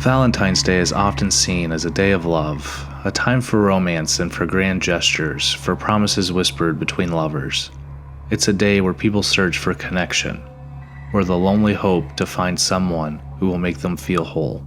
Valentine's Day is often seen as a day of love, a time for romance and for grand gestures, for promises whispered between lovers. It's a day where people search for connection, where the lonely hope to find someone who will make them feel whole.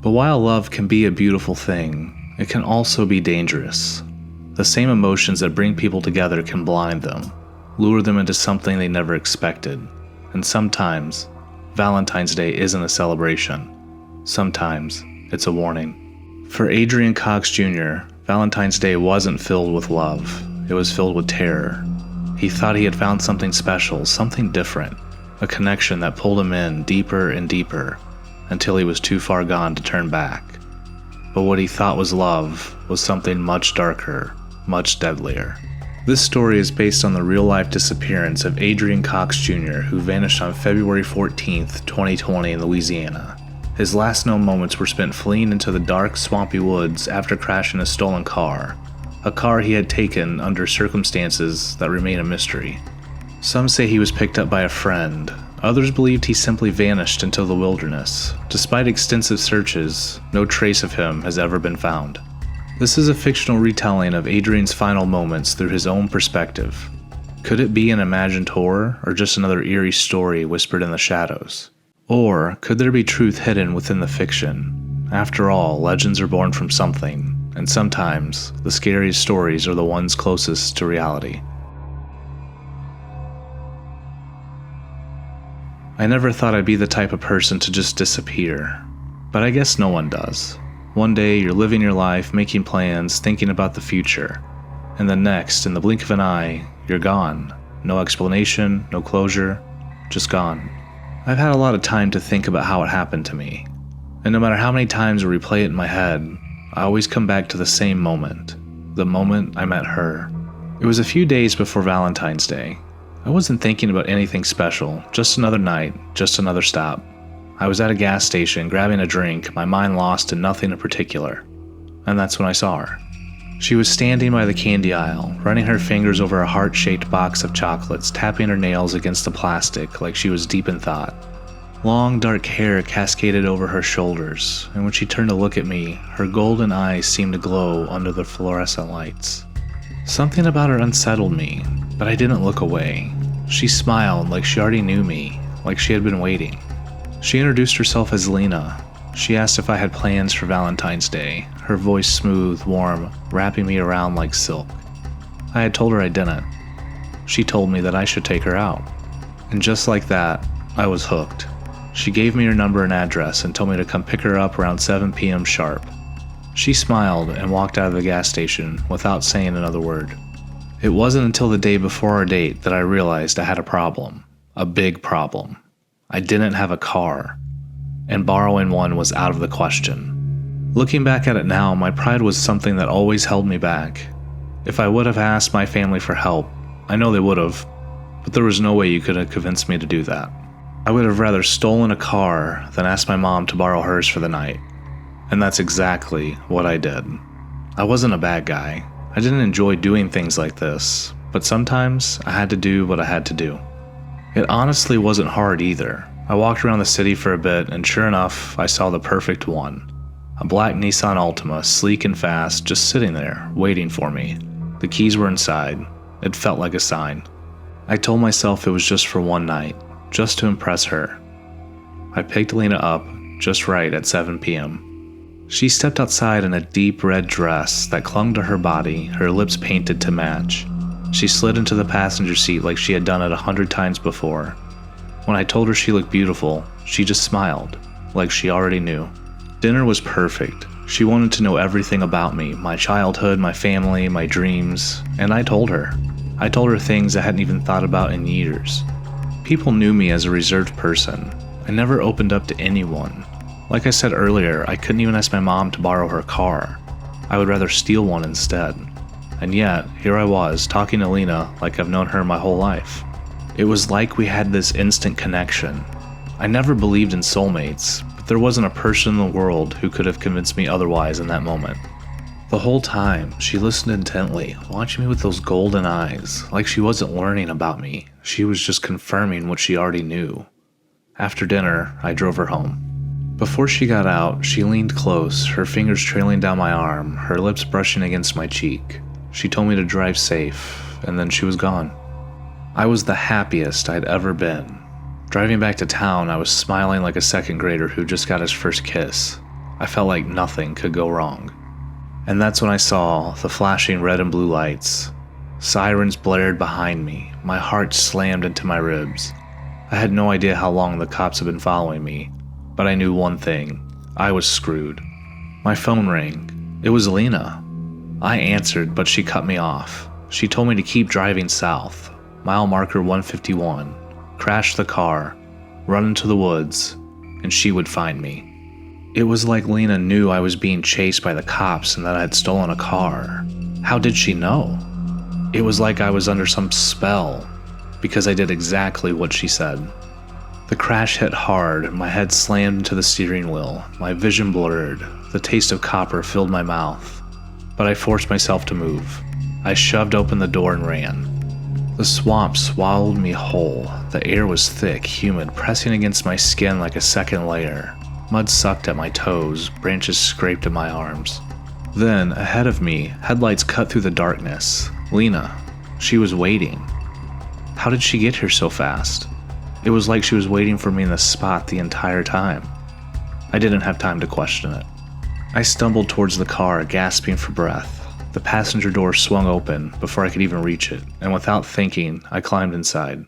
But while love can be a beautiful thing, it can also be dangerous. The same emotions that bring people together can blind them, lure them into something they never expected. And sometimes, Valentine's Day isn't a celebration. Sometimes, it's a warning. For Adrian Cox Jr., Valentine's Day wasn't filled with love. It was filled with terror. He thought he had found something special, something different, a connection that pulled him in deeper and deeper, until he was too far gone to turn back. But what he thought was love was something much darker, much deadlier. This story is based on the real-life disappearance of Adrian Cox Jr., who vanished on February 14th, 2020 in Louisiana. His last known moments were spent fleeing into the dark, swampy woods after crashing a stolen car, a car he had taken under circumstances that remain a mystery. Some say he was picked up by a friend. Others believed he simply vanished into the wilderness. Despite extensive searches, no trace of him has ever been found. This is a fictional retelling of Adrian's final moments through his own perspective. Could it be an imagined horror, or just another eerie story whispered in the shadows? Or could there be truth hidden within the fiction? After all, legends are born from something, and sometimes the scariest stories are the ones closest to reality. I never thought I'd be the type of person to just disappear, but I guess no one does. One day you're living your life, making plans, thinking about the future, and the next, in the blink of an eye, you're gone. No explanation, no closure, just gone. I've had a lot of time to think about how it happened to me, and no matter how many times I replay it in my head, I always come back to the same moment, the moment I met her. It was a few days before Valentine's Day. I wasn't thinking about anything special, just another night, just another stop. I was at a gas station grabbing a drink, my mind lost in nothing in particular, and that's when I saw her. She was standing by the candy aisle, running her fingers over a heart-shaped box of chocolates, tapping her nails against the plastic like she was deep in thought. Long, dark hair cascaded over her shoulders, and when she turned to look at me, her golden eyes seemed to glow under the fluorescent lights. Something about her unsettled me, but I didn't look away. She smiled like she already knew me, like she had been waiting. She introduced herself as Lena. She asked if I had plans for Valentine's Day, her voice smooth, warm, wrapping me around like silk. I had told her I didn't. She told me that I should take her out. And just like that, I was hooked. She gave me her number and address and told me to come pick her up around 7 p.m. sharp. She smiled and walked out of the gas station without saying another word. It wasn't until the day before our date that I realized I had a problem. A big problem. I didn't have a car, and borrowing one was out of the question. Looking back at it now, my pride was something that always held me back. If I would have asked my family for help, I know they would have, but there was no way you could have convinced me to do that. I would have rather stolen a car than asked my mom to borrow hers for the night. And that's exactly what I did. I wasn't a bad guy. I didn't enjoy doing things like this, but sometimes I had to do what I had to do. It honestly wasn't hard either. I walked around the city for a bit, and sure enough, I saw the perfect one. A black Nissan Altima, sleek and fast, just sitting there, waiting for me. The keys were inside. It felt like a sign. I told myself it was just for one night, just to impress her. I picked Lena up, just right at 7 p.m. She stepped outside in a deep red dress that clung to her body, her lips painted to match. She slid into the passenger seat like she had done it 100 times before. When I told her she looked beautiful, she just smiled, like she already knew. Dinner was perfect. She wanted to know everything about me, my childhood, my family, my dreams, and I told her. I told her things I hadn't even thought about in years. People knew me as a reserved person. I never opened up to anyone. Like I said earlier, I couldn't even ask my mom to borrow her car. I would rather steal one instead. And yet, here I was, talking to Lena like I've known her my whole life. It was like we had this instant connection. I never believed in soulmates, but there wasn't a person in the world who could have convinced me otherwise in that moment. The whole time, she listened intently, watching me with those golden eyes, like she wasn't learning about me. She was just confirming what she already knew. After dinner, I drove her home. Before she got out, she leaned close, her fingers trailing down my arm, her lips brushing against my cheek. She told me to drive safe, and then she was gone. I was the happiest I'd ever been. Driving back to town, I was smiling like a second grader who just got his first kiss. I felt like nothing could go wrong. And that's when I saw the flashing red and blue lights. Sirens blared behind me. My heart slammed into my ribs. I had no idea how long the cops had been following me, but I knew one thing. I was screwed. My phone rang. It was Lena. I answered, but she cut me off. She told me to keep driving south, mile marker 151, crash the car, run into the woods, and she would find me. It was like Lena knew I was being chased by the cops and that I had stolen a car. How did she know? It was like I was under some spell, because I did exactly what she said. The crash hit hard, my head slammed into the steering wheel, my vision blurred, the taste of copper filled my mouth. But I forced myself to move. I shoved open the door and ran. The swamp swallowed me whole. The air was thick, humid, pressing against my skin like a second layer. Mud sucked at my toes, branches scraped at my arms. Then, ahead of me, headlights cut through the darkness. Lena. She was waiting. How did she get here so fast? It was like she was waiting for me in the spot the entire time. I didn't have time to question it. I stumbled towards the car, gasping for breath. The passenger door swung open before I could even reach it, and without thinking, I climbed inside.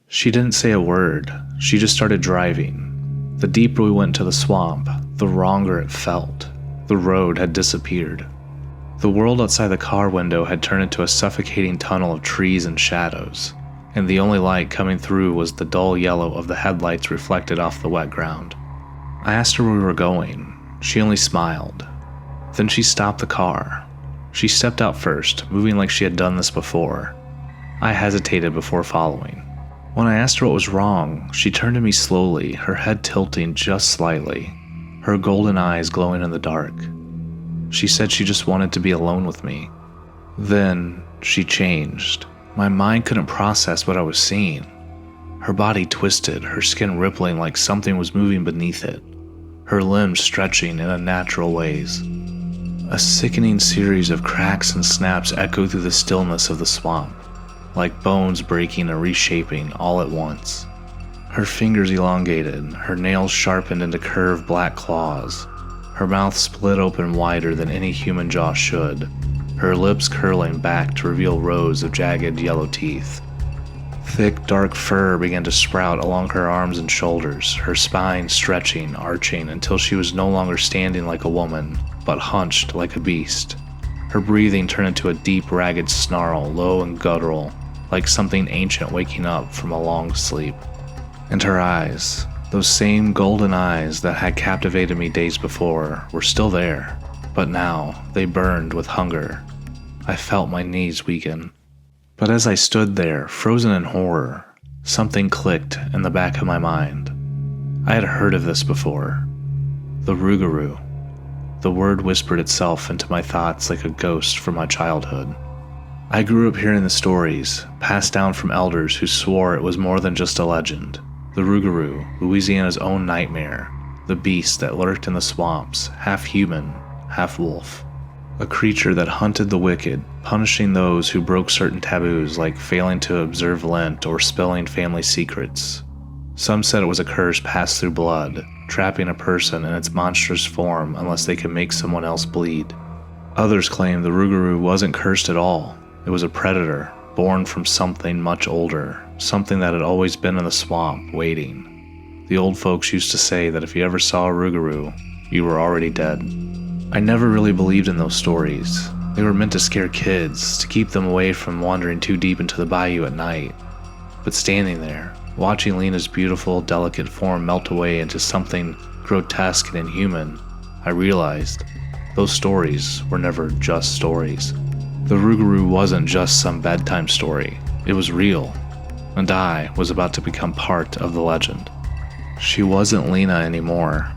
She didn't say a word. She just started driving. The deeper we went into the swamp, the wronger it felt. The road had disappeared. The world outside the car window had turned into a suffocating tunnel of trees and shadows, and the only light coming through was the dull yellow of the headlights reflected off the wet ground. I asked her where we were going. She only smiled. Then she stopped the car. She stepped out first, moving like she had done this before. I hesitated before following. When I asked her what was wrong, she turned to me slowly, her head tilting just slightly, her golden eyes glowing in the dark. She said she just wanted to be alone with me. Then she changed. My mind couldn't process what I was seeing. Her body twisted, her skin rippling like something was moving beneath it, her limbs stretching in unnatural ways. A sickening series of cracks and snaps echoed through the stillness of the swamp, like bones breaking and reshaping all at once. Her fingers elongated, her nails sharpened into curved black claws, her mouth split open wider than any human jaw should, her lips curling back to reveal rows of jagged yellow teeth. Thick, dark fur began to sprout along her arms and shoulders, her spine stretching, arching until she was no longer standing like a woman, but hunched like a beast. Her breathing turned into a deep, ragged snarl, low and guttural, like something ancient waking up from a long sleep. And her eyes, those same golden eyes that had captivated me days before, were still there, but now they burned with hunger. I felt my knees weaken. But as I stood there, frozen in horror, something clicked in the back of my mind. I had heard of this before. The rougarou. The word whispered itself into my thoughts like a ghost from my childhood. I grew up hearing the stories, passed down from elders who swore it was more than just a legend. The rougarou, Louisiana's own nightmare, the beast that lurked in the swamps, half human, half wolf. A creature that hunted the wicked, punishing those who broke certain taboos like failing to observe Lent or spilling family secrets. Some said it was a curse passed through blood, trapping a person in its monstrous form unless they could make someone else bleed. Others claimed the rougarou wasn't cursed at all. It was a predator, born from something much older, something that had always been in the swamp, waiting. The old folks used to say that if you ever saw a rougarou, you were already dead. I never really believed in those stories. They were meant to scare kids, to keep them away from wandering too deep into the bayou at night. But standing there, watching Lena's beautiful, delicate form melt away into something grotesque and inhuman, I realized those stories were never just stories. The rougarou wasn't just some bedtime story. It was real, and I was about to become part of the legend. She wasn't Lena anymore.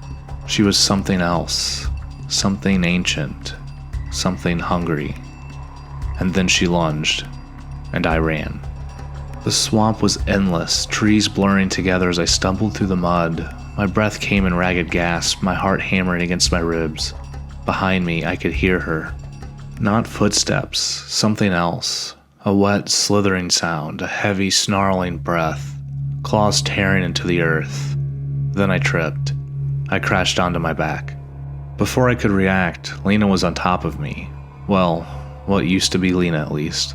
She was something else, something ancient, something hungry. And then she lunged, and I ran. The swamp was endless, trees blurring together as I stumbled through the mud, My breath came in ragged gasps, my heart hammering against my ribs. Behind me, I could hear her. Not footsteps, something else. A wet, slithering sound, a heavy, snarling breath, claws tearing into the earth. Then I tripped. I crashed onto my back. Before I could react, Lena was on top of me. Well, what used to be Lena at least.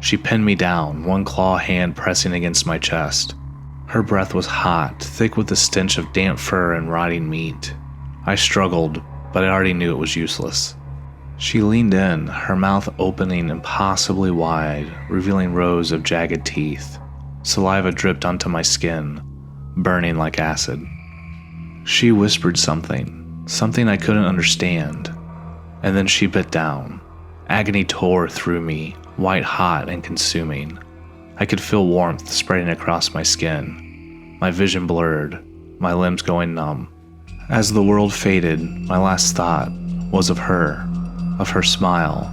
She pinned me down, one claw hand pressing against my chest. Her breath was hot, thick with the stench of damp fur and rotting meat. I struggled, but I already knew it was useless. She leaned in, her mouth opening impossibly wide, revealing rows of jagged teeth. Saliva dripped onto my skin, burning like acid. She whispered something I couldn't understand, and then she bit down. Agony tore through me, white hot and consuming. I could feel warmth spreading across my skin, my vision blurred, my limbs going numb. As the world faded, my last thought was of her smile,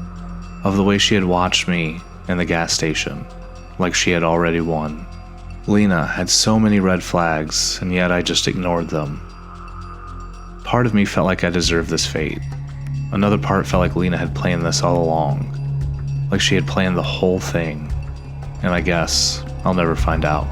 of the way she had watched me in the gas station, like she had already won. Lena had so many red flags, and yet I just ignored them. Part of me felt like I deserved this fate. Another part felt like Lena had planned this all along, like she had planned the whole thing, and I guess I'll never find out.